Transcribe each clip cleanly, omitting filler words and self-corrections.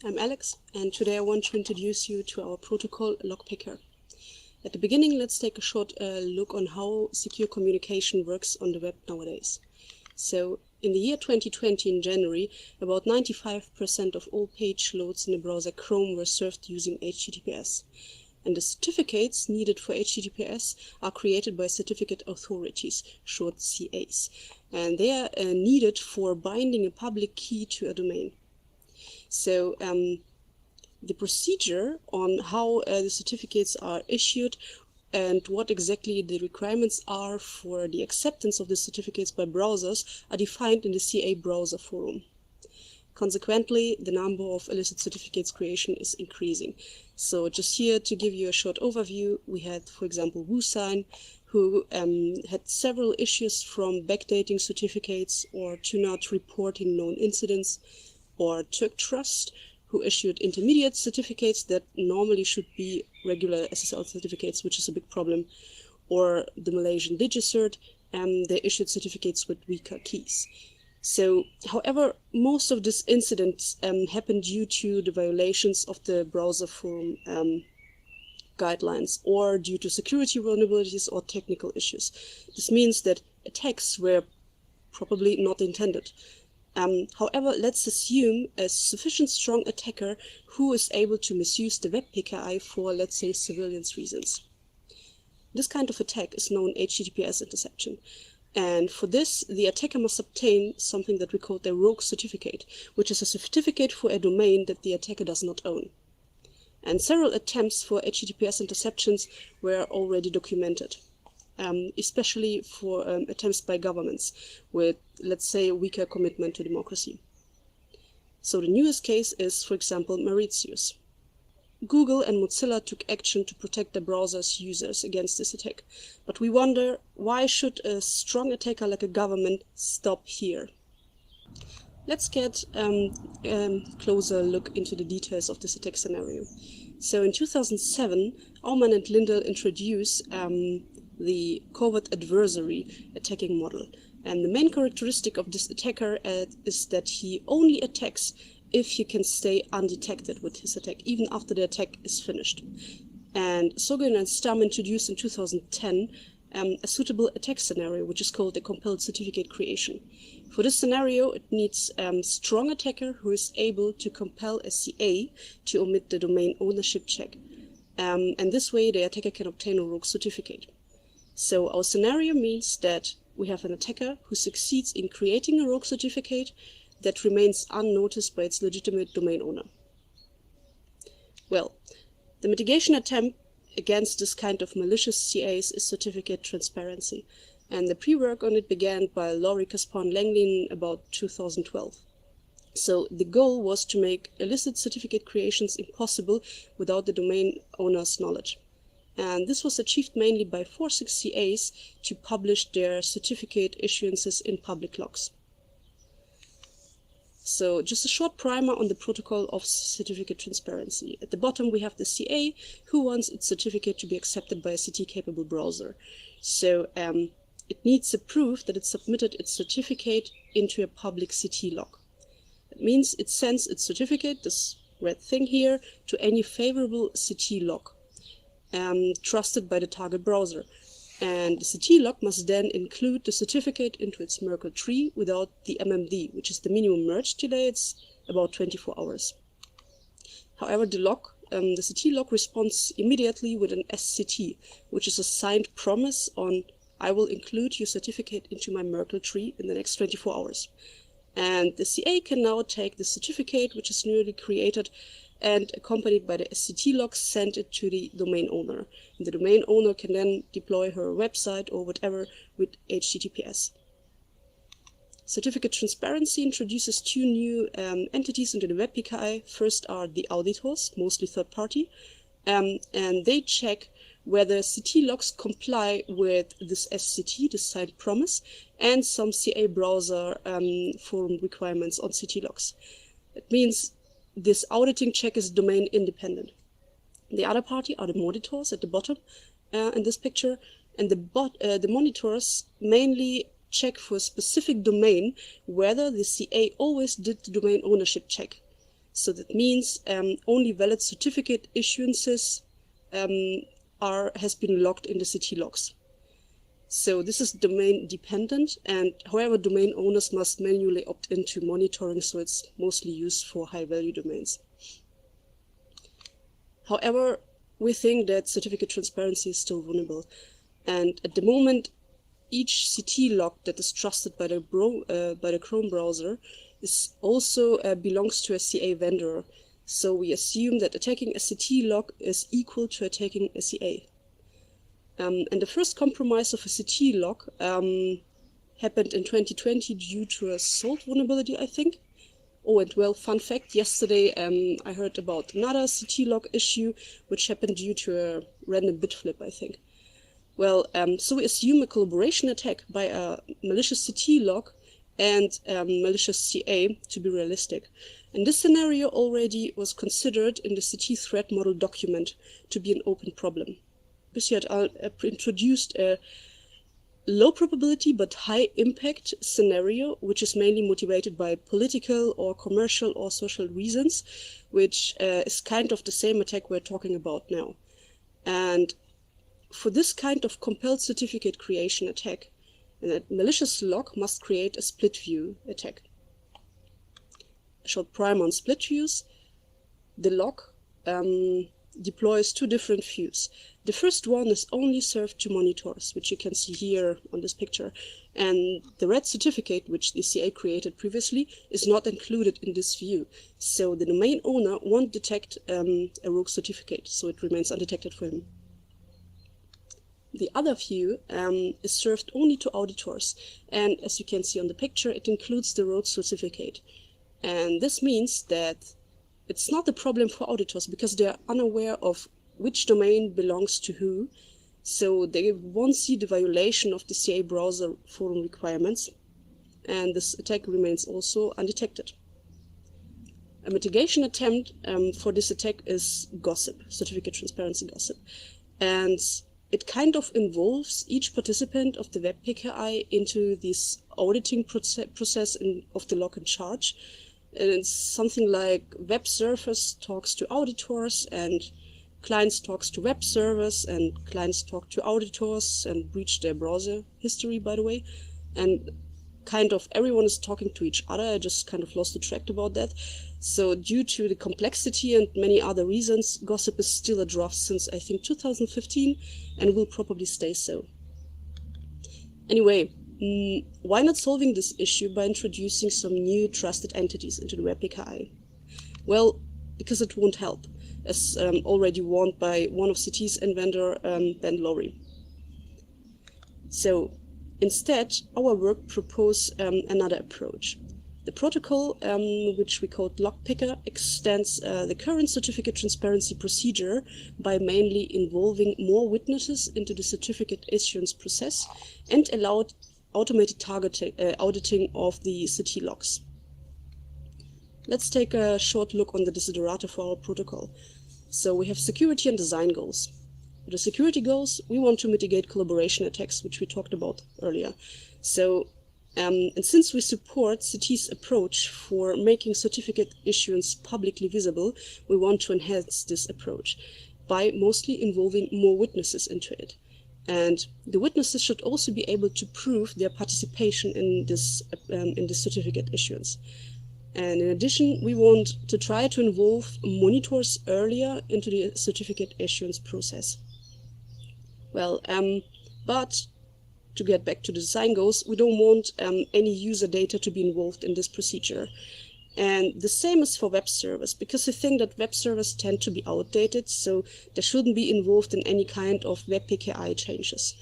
I'm Alex, and today I want to introduce you to our protocol LogPicker. At the beginning, let's take a short look on how secure communication works on the web nowadays. So, in the year 2020, in January, about 95% of all page loads in the browser Chrome were served using HTTPS. And the certificates needed for HTTPS are created by certificate authorities, short CAs. And they are needed for binding a public key to a domain. So the procedure on how the certificates are issued and what exactly the requirements are for the acceptance of the certificates by browsers are defined in the CA browser forum. Consequently, the number of illicit certificates creation is increasing. So just here to give you a short overview, we had, for example, WooSign, who had several issues from backdating certificates or to not reporting known incidents, or TurkTrust, who issued intermediate certificates that normally should be regular SSL certificates, which is a big problem, or the Malaysian DigiCert, they issued certificates with weaker keys. So, however, most of these incidents happened due to the violations of the browser forum guidelines, or due to security vulnerabilities or technical issues. This means that attacks were probably not intended. However, let's assume a sufficient strong attacker who is able to misuse the web PKI for, let's say, surveillance reasons. This kind of attack is known HTTPS interception. And for this, the attacker must obtain something that we call the rogue certificate, which is a certificate for a domain that the attacker does not own. And several attempts for HTTPS interceptions were already documented. Especially for attempts by governments with, let's say, a weaker commitment to democracy. So the newest case is, for example, Mauritius. Google and Mozilla took action to protect the browser's users against this attack. But we wonder, why should a strong attacker like a government stop here? Let's get a closer look into the details of this attack scenario. So in 2007, Aumann and Lindell introduced the covert adversary attacking model. And the main characteristic of this attacker is that he only attacks if he can stay undetected with his attack, even after the attack is finished. And Sogin and Stam introduced in 2010 a suitable attack scenario, which is called the compelled certificate creation. For this scenario, it needs a strong attacker who is able to compel a CA to omit the domain ownership check. And this way, the attacker can obtain a rogue certificate. So our scenario means that we have an attacker who succeeds in creating a rogue certificate that remains unnoticed by its legitimate domain owner. Well, the mitigation attempt against this kind of malicious CAs is certificate transparency, and the pre-work on it began by Laurie Caspar Langley in about 2012. So the goal was to make illicit certificate creations impossible without the domain owner's knowledge. And this was achieved mainly by forcing CAs to publish their certificate issuances in public logs. So just a short primer on the protocol of certificate transparency. At the bottom we have the CA who wants its certificate to be accepted by a CT-capable browser. So it needs a proof that it submitted its certificate into a public CT log. That means it sends its certificate, this red thing here, to any favorable CT log trusted by the target browser. And the CT log must then include the certificate into its Merkle tree without the MMD, which is the minimum merge delay. It's about 24 hours. However, the CT log responds immediately with an SCT, which is a signed promise on, I will include your certificate into my Merkle tree in the next 24 hours. And the CA can now take the certificate, which is newly created, and accompanied by the SCT log, send it to the domain owner. And the domain owner can then deploy her website or whatever with HTTPS. Certificate transparency introduces two new entities into the web PKI. First are the auditors, mostly third party, and they check whether CT logs comply with this SCT, the signed promise, and some CA browser forum requirements on CT logs. It means this auditing check is domain independent. The other party are the monitors at the bottom in this picture, and the monitors mainly check for a specific domain whether the CA always did the domain ownership check. So that means only valid certificate issuances has been logged in the CT logs. So this is domain dependent, and however, domain owners must manually opt into monitoring, so it's mostly used for high-value domains. However, we think that certificate transparency is still vulnerable, and at the moment, each CT log that is trusted by the Chrome browser is also belongs to a CA vendor. So we assume that attacking a CT log is equal to attacking a CA. And the first compromise of a CT log happened in 2020 due to a salt vulnerability, I think. Oh, and well, fun fact, yesterday I heard about another CT log issue, which happened due to a random bit flip, I think. Well, so we assume a collaboration attack by a malicious CT log and malicious CA to be realistic. And this scenario already was considered in the CT threat model document to be an open problem. Because you had introduced a low probability but high impact scenario, which is mainly motivated by political or commercial or social reasons, which is kind of the same attack we're talking about now. And for this kind of compelled certificate creation attack, a malicious log must create a split view attack. A short primer on split views. The log deploys two different views. The first one is only served to monitors, which you can see here on this picture. And the red certificate, which the CA created previously, is not included in this view. So the domain owner won't detect a rogue certificate, so it remains undetected for him. The other view is served only to auditors. And as you can see on the picture, it includes the rogue certificate. And this means that it's not a problem for auditors because they are unaware of which domain belongs to who, so they won't see the violation of the CA browser forum requirements, and this attack remains also undetected. A mitigation attempt for this attack is gossip, certificate transparency gossip, and it kind of involves each participant of the WebPKI into this auditing process of the log in charge. And it's something like web servers talks to auditors, and clients talks to web servers, and clients talk to auditors and breach their browser history, by the way. And kind of everyone is talking to each other. I just kind of lost the track about that. So due to the complexity and many other reasons, gossip is still a draft since I think 2015 and will probably stay so. Anyway, why not solving this issue by introducing some new trusted entities into the WebPKI? Well, because it won't help, as already warned by one of CT's inventor, Ben Lowry. So instead, our work proposed another approach. The protocol, which we called LogPicker, extends the current certificate transparency procedure by mainly involving more witnesses into the certificate issuance process and allowed automated auditing of the CT logs. Let's take a short look on the desiderata for our protocol. So we have security and design goals. For the security goals, we want to mitigate collaboration attacks, which we talked about earlier. So, and since we support CT's approach for making certificate issuance publicly visible, we want to enhance this approach by mostly involving more witnesses into it. And the witnesses should also be able to prove their participation in this certificate issuance. And in addition, we want to try to involve monitors earlier into the certificate issuance process. Well, but to get back to the design goals, we don't want any user data to be involved in this procedure. And the same is for web servers, because we think that web servers tend to be outdated, so they shouldn't be involved in any kind of WebPKI changes.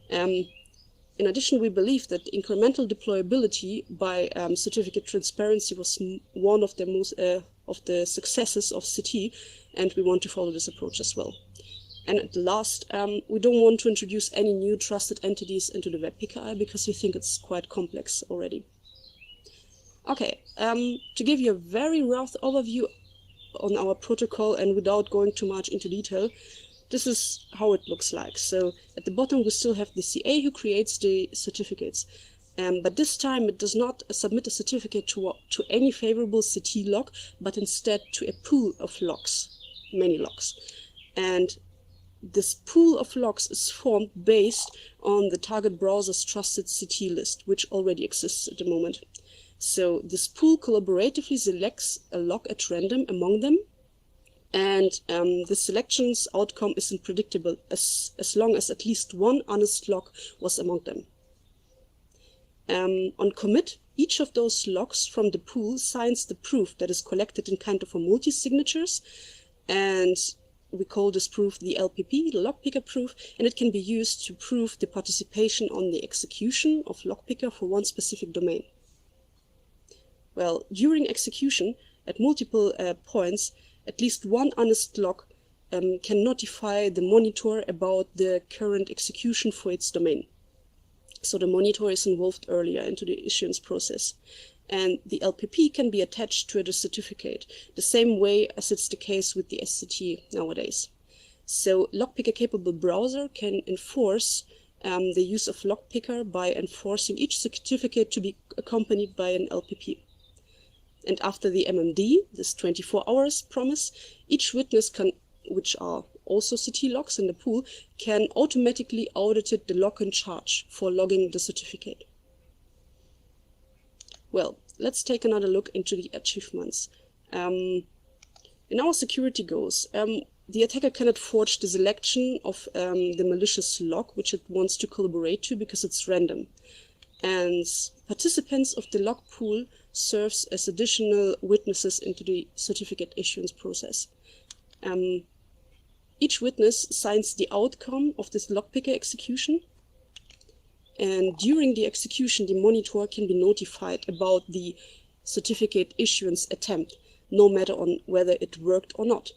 In addition, we believe that incremental deployability by certificate transparency was one of the most of the successes of CT, and we want to follow this approach as well. And at last, we don't want to introduce any new trusted entities into the WebPKI because we think it's quite complex already. Okay, to give you a very rough overview on our protocol and without going too much into detail, this is how it looks like. So at the bottom, we still have the CA who creates the certificates. but this time it does not submit a certificate to any favorable CT log, but instead to a pool of logs, many logs. And this pool of logs is formed based on the target browser's trusted CT list, which already exists at the moment. So this pool collaboratively selects a log at random among them, and the selection's outcome isn't predictable as long as at least one honest log was among them. On commit, each of those logs from the pool signs the proof that is collected in kind of a multi-signatures, and we call this proof the LPP, the LogPicker proof, and it can be used to prove the participation on the execution of LogPicker for one specific domain. Well, during execution, at multiple points, at least one honest log can notify the monitor about the current execution for its domain. So the monitor is involved earlier into the issuance process. And the LPP can be attached to the certificate, the same way as it's the case with the SCT nowadays. So LogPicker-capable browser can enforce the use of LogPicker by enforcing each certificate to be accompanied by an LPP. And after the MMD, this 24 hours promise, each witness can, which are also CT logs in the pool, can automatically audit the log in charge for logging the certificate. Well, let's take another look into the achievements. In our security goals, the attacker cannot forge the selection of the malicious log which it wants to collaborate to because it's random. And participants of the log pool serves as additional witnesses into the certificate issuance process. Each witness signs the outcome of this LogPicker execution. And during the execution, the monitor can be notified about the certificate issuance attempt, no matter on whether it worked or not.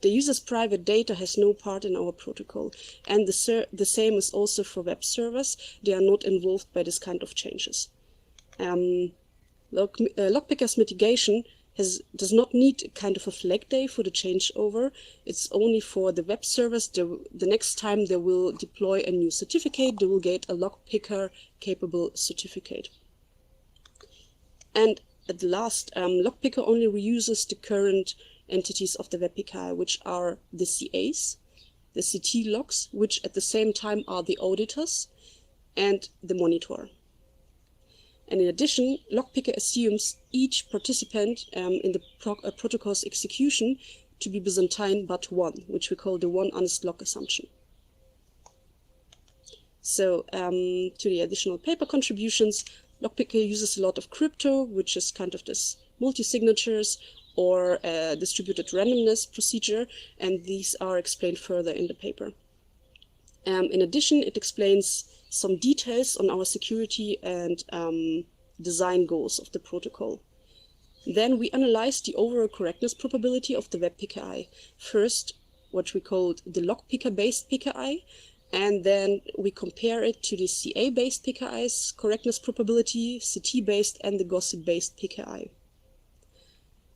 The user's private data has no part in our protocol, and the same is also for web servers. They are not involved by this kind of changes. LogPicker's mitigation does not need a kind of a flag day for the changeover. It's only for the web servers. The next time they will deploy a new certificate, they will get a LogPicker capable certificate. And at last, LogPicker only reuses the current entities of the WebPKI, which are the CAs, the CT logs, which at the same time are the auditors, and the monitor. And in addition, LogPicker assumes each participant in the protocol's execution to be Byzantine but one, which we call the one honest log assumption. So to the additional paper contributions, LogPicker uses a lot of crypto, which is kind of this multi-signatures or distributed randomness procedure, and these are explained further in the paper. In addition, it explains some details on our security and design goals of the protocol. Then we analyze the overall correctness probability of the WebPKI. First, what we called the LogPicker-based PKI, and then we compare it to the CA-based PKI's correctness probability, CT-based, and the gossip-based PKI.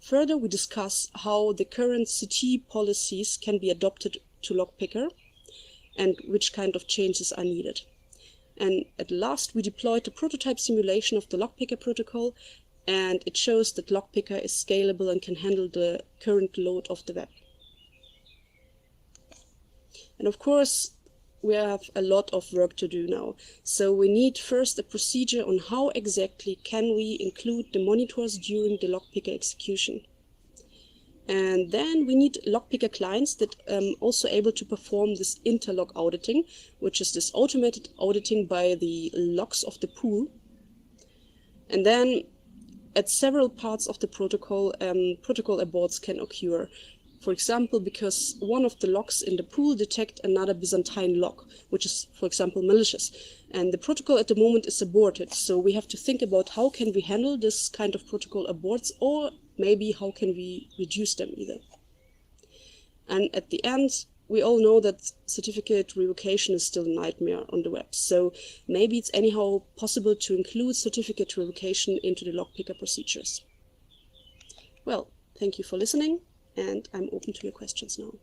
Further, we discuss how the current CT policies can be adopted to LogPicker and which kind of changes are needed. And at last, we deployed a prototype simulation of the LogPicker protocol, and it shows that LogPicker is scalable and can handle the current load of the web. And of course, we have a lot of work to do now. So we need first a procedure on how exactly can we include the monitors during the LogPicker execution. And then we need LogPicker clients that are also able to perform this interlog auditing, which is this automated auditing by the logs of the pool. And then at several parts of the protocol, protocol aborts can occur. For example, because one of the logs in the pool detect another Byzantine log, which is, for example, malicious. And the protocol at the moment is aborted. So we have to think about how can we handle this kind of protocol aborts, or maybe how can we reduce them either. And at the end, we all know that certificate revocation is still a nightmare on the web. So maybe it's anyhow possible to include certificate revocation into the LogPicker procedures. Well, thank you for listening, and I'm open to your questions now.